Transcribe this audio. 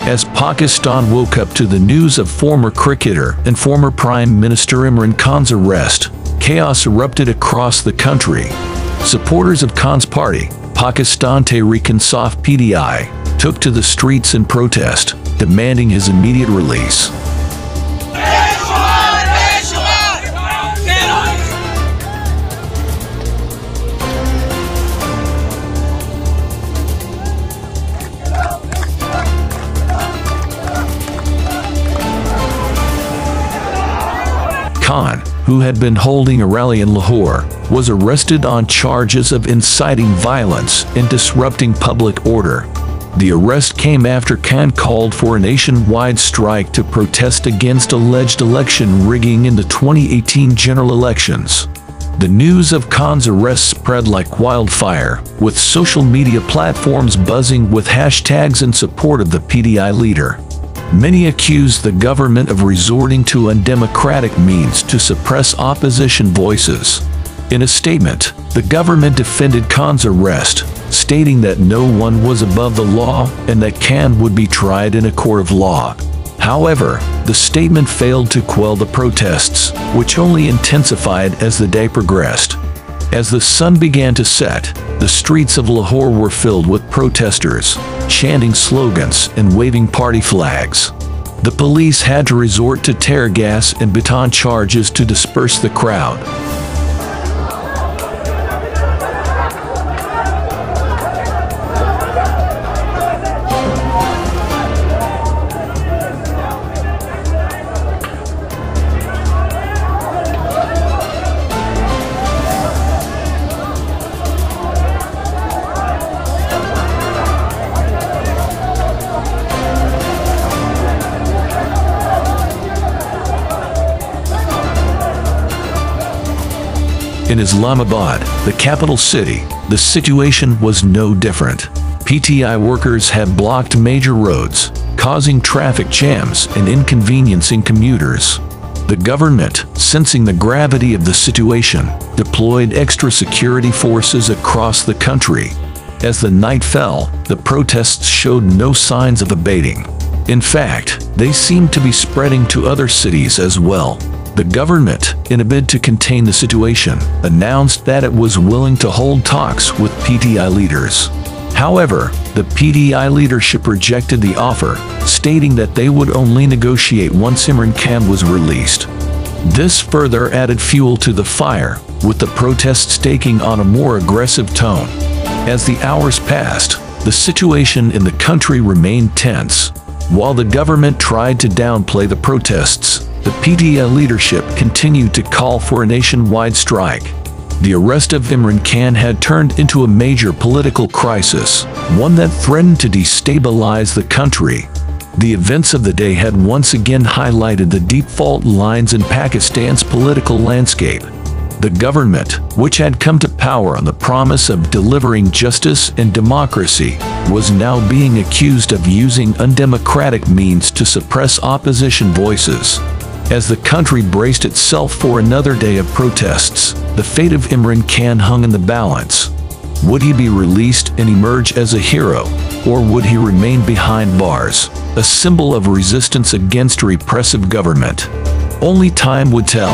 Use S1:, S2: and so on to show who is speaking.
S1: As Pakistan woke up to the news of former cricketer and former Prime Minister Imran Khan's arrest, chaos erupted across the country. Supporters of Khan's party, Pakistan Tehreek-e-Insaf (PTI), took to the streets in protest, demanding his immediate release. Khan, who had been holding a rally in Lahore, was arrested on charges of inciting violence and disrupting public order. The arrest came after Khan called for a nationwide strike to protest against alleged election rigging in the 2018 general elections. The news of Khan's arrest spread like wildfire, with social media platforms buzzing with hashtags in support of the PTI leader. Many accused the government of resorting to undemocratic means to suppress opposition voices. In a statement, the government defended Khan's arrest, stating that no one was above the law and that Khan would be tried in a court of law. However, the statement failed to quell the protests, which only intensified as the day progressed. As the sun began to set, the streets of Lahore were filled with protesters, chanting slogans and waving party flags. The police had to resort to tear gas and baton charges to disperse the crowd. In Islamabad, the capital city, the situation was no different. PTI workers had blocked major roads, causing traffic jams and inconveniencing commuters. The government, sensing the gravity of the situation, deployed extra security forces across the country. As the night fell, the protests showed no signs of abating. In fact, they seemed to be spreading to other cities as well. The government, in a bid to contain the situation, announced that it was willing to hold talks with PTI leaders. However, the PTI leadership rejected the offer, stating that they would only negotiate once Imran Khan was released. This further added fuel to the fire, with the protests taking on a more aggressive tone. As the hours passed, the situation in the country remained tense. While the government tried to downplay the protests, the PTI leadership continued to call for a nationwide strike. The arrest of Imran Khan had turned into a major political crisis, one that threatened to destabilize the country. The events of the day had once again highlighted the deep fault lines in Pakistan's political landscape. The government, which had come to power on the promise of delivering justice and democracy, was now being accused of using undemocratic means to suppress opposition voices. As the country braced itself for another day of protests, the fate of Imran Khan hung in the balance. Would he be released and emerge as a hero, or would he remain behind bars, a symbol of resistance against a repressive government? Only time would tell.